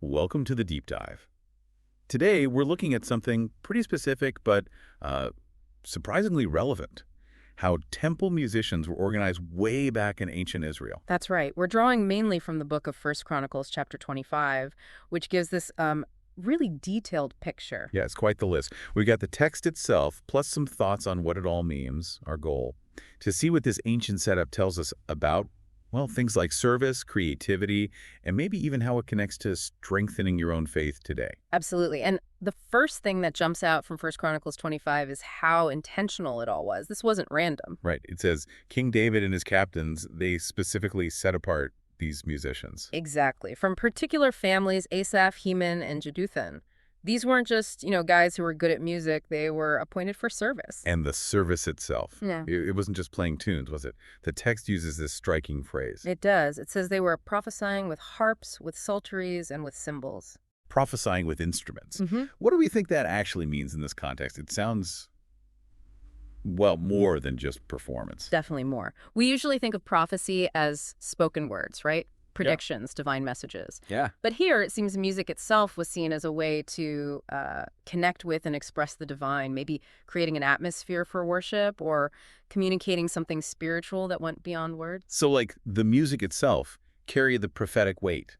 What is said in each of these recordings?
Welcome to the deep dive. Today, we're looking at something pretty specific but uh, surprisingly relevant. How temple musicians were organized way back in ancient Israel. That's right. We're drawing mainly from the book of First Chronicles, chapter 25, which gives this really detailed picture. Yeah, it's quite the list. We got the text itself, plus some thoughts on what it all means, our goal. To see what this ancient setup tells us about, well, things like service, creativity, and maybe even how it connects to strengthening your own faith today. Absolutely. And the first thing that jumps out from First Chronicles 25 is how intentional it all was. This wasn't random. Right. It says King David and his captains, they specifically set apart these musicians. Exactly. From particular families, Asaph, Heman, and Jeduthun. These weren't just, guys who were good at music. They were appointed for service. And the service itself. Yeah. It wasn't just playing tunes, was it? The text uses this striking phrase. It does. It says they were prophesying with harps, with psalteries, and with cymbals. Prophesying with instruments. Mm-hmm. What do we think that actually means in this context? It sounds, well, more than just performance. Definitely more. We usually think of prophecy as spoken words, right? Predictions, divine messages. Yeah. But here, it seems music itself was seen as a way to connect with and express the divine, maybe creating an atmosphere for worship or communicating something spiritual that went beyond words. So, like, the music itself carried the prophetic weight,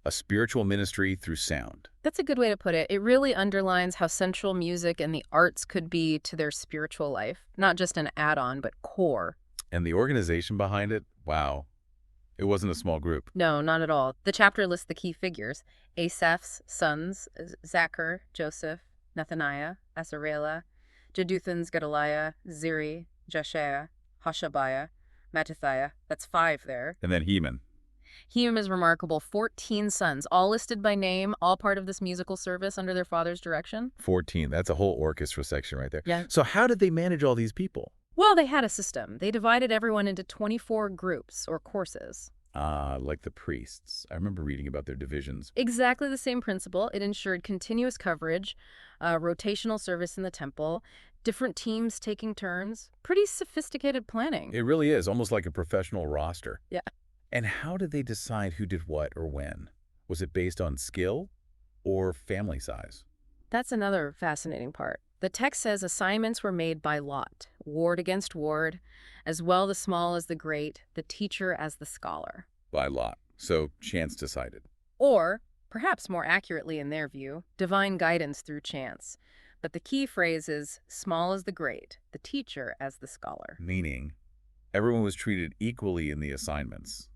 a spiritual ministry through sound. That's a good way to put it. It really underlines how central music and the arts could be to their spiritual life, not just an add-on, but core. And the organization behind it, wow. It wasn't a small group. No, not at all. The chapter lists the key figures. Asaph's sons, Zachar, Joseph, Nethaniah, Asarela, Jeduthun's Gedaliah, Ziri, Jeshaiah, Hashabiah, Mattithiah. That's 5 there. And then Heman. Heman is remarkable. 14 sons, all listed by name, all part of this musical service under their father's direction. 14. That's a whole orchestra section right there. Yeah. So how did they manage all these people? Well, they had a system. They divided everyone into 24 groups or courses. Like the priests. I remember reading about their divisions. Exactly the same principle. It ensured continuous coverage, rotational service in the temple, different teams taking turns. Pretty sophisticated planning. It really is, almost like a professional roster. Yeah. And how did they decide who did what or when? Was it based on skill or family size? That's another fascinating part. The text says assignments were made by lot, ward against ward, as well the small as the great, the teacher as the scholar. By lot. So chance decided. Or, perhaps more accurately in their view, divine guidance through chance. But the key phrase is small as the great, the teacher as the scholar. Meaning, everyone was treated equally in the assignments.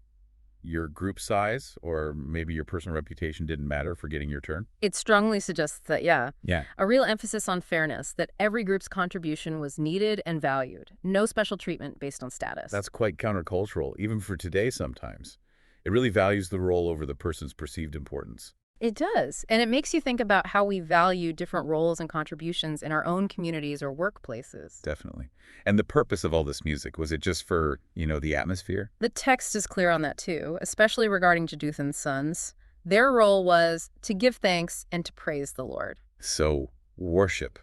Your group size or maybe your personal reputation didn't matter for getting your turn? It strongly suggests that, yeah, Yeah. a real emphasis on fairness, that every group's contribution was needed and valued. No special treatment based on status. That's quite countercultural, even for today sometimes. It really values the role over the person's perceived importance. It does. And it makes you think about how we value different roles and contributions in our own communities or workplaces. Definitely. And the purpose of all this music, was it just for, the atmosphere? The text is clear on that too, especially regarding Jeduthun's sons. Their role was to give thanks and to praise the Lord. So, worship,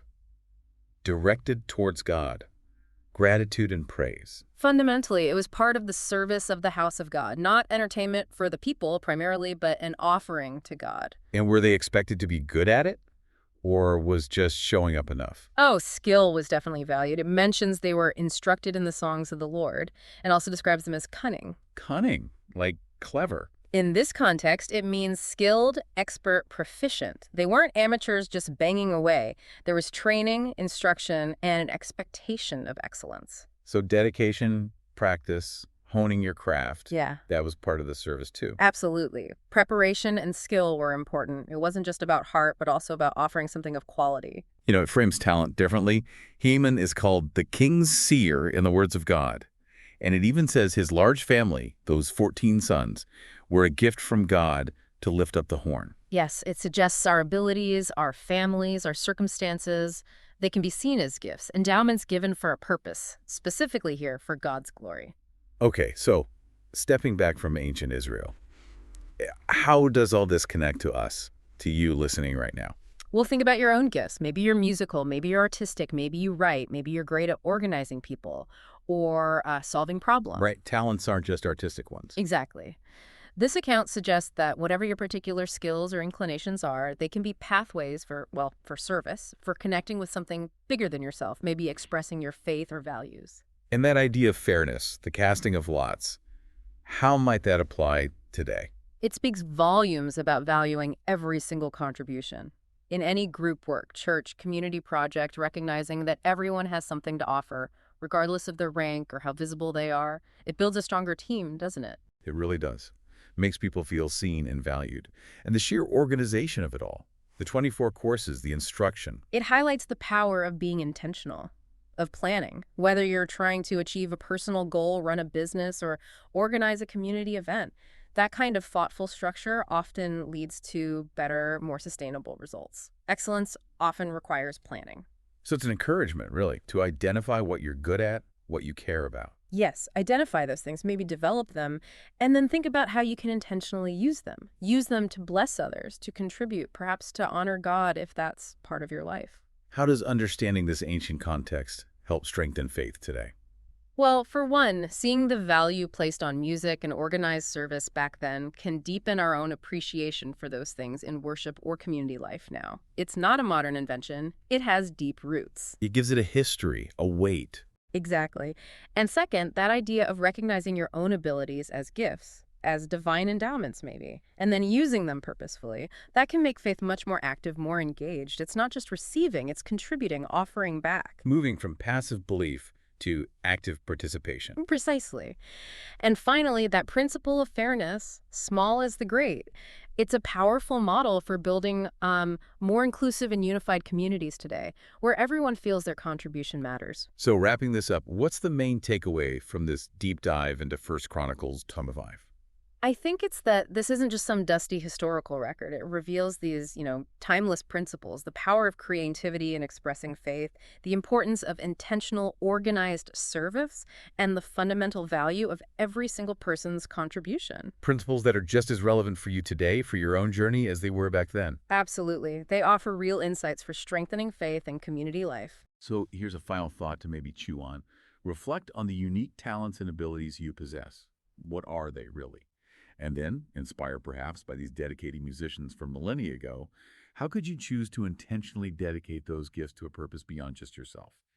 directed towards God, gratitude and praise. Fundamentally, it was part of the service of the house of God, not entertainment for the people primarily, but an offering to God. And were they expected to be good at it? Or was just showing up enough? Oh, skill was definitely valued. It mentions they were instructed in the songs of the Lord and also describes them as cunning. Cunning, like clever. In this context, it means skilled, expert, proficient. They weren't amateurs just banging away. There was training, instruction, and an expectation of excellence. So dedication, practice, honing your craft. Yeah. That was part of the service too. Absolutely. Preparation and skill were important. It wasn't just about heart, but also about offering something of quality. It frames talent differently. Heman is called the king's seer in the words of God. And it even says his large family, those 14 sons, were a gift from God to lift up the horn. Yes, it suggests our abilities, our families, our circumstances. They can be seen as gifts, endowments given for a purpose, specifically here for God's glory. Okay, so stepping back from ancient Israel, how does all this connect to us, to you listening right now? Well, think about your own gifts. Maybe you're musical, maybe you're artistic, maybe you write, maybe you're great at organizing people or solving problems. Right, talents aren't just artistic ones. Exactly. This account suggests that whatever your particular skills or inclinations are, they can be pathways for, well, for service, for connecting with something bigger than yourself, maybe expressing your faith or values. And that idea of fairness, the casting of lots, how might that apply today? It speaks volumes about valuing every single contribution. In any group work, church, community project, recognizing that everyone has something to offer, regardless of their rank or how visible they are, it builds a stronger team, doesn't it? It really does. Makes people feel seen and valued. And the sheer organization of it all, the 24 courses, the instruction. It highlights the power of being intentional, of planning, whether you're trying to achieve a personal goal, run a business, or organize a community event. That kind of thoughtful structure often leads to better, more sustainable results. Excellence often requires planning. So it's an encouragement, really, to identify what you're good at, what you care about. Yes, identify those things, maybe develop them, and then think about how you can intentionally use them. Use them to bless others, to contribute, perhaps to honor God if that's part of your life. How does understanding this ancient context help strengthen faith today? Well, for one, seeing the value placed on music and organized service back then can deepen our own appreciation for those things in worship or community life now. It's not a modern invention, it has deep roots. It gives it a history, a weight. Exactly. And second, that idea of recognizing your own abilities as gifts, as divine endowments maybe, and then using them purposefully, that can make faith much more active, more engaged. It's not just receiving, it's contributing, offering back. Moving from passive belief to active participation. Precisely. And finally, that principle of fairness, small as the great, it's a powerful model for building more inclusive and unified communities today, where everyone feels their contribution matters. So wrapping this up, what's the main takeaway from this deep dive into First Chronicles 25? I think it's that this isn't just some dusty historical record. It reveals these, timeless principles, the power of creativity in expressing faith, the importance of intentional, organized service, and the fundamental value of every single person's contribution. Principles that are just as relevant for you today, for your own journey, as they were back then. Absolutely. They offer real insights for strengthening faith and community life. So here's a final thought to maybe chew on. Reflect on the unique talents and abilities you possess. What are they really? And then, inspired perhaps by these dedicated musicians from millennia ago, how could you choose to intentionally dedicate those gifts to a purpose beyond just yourself?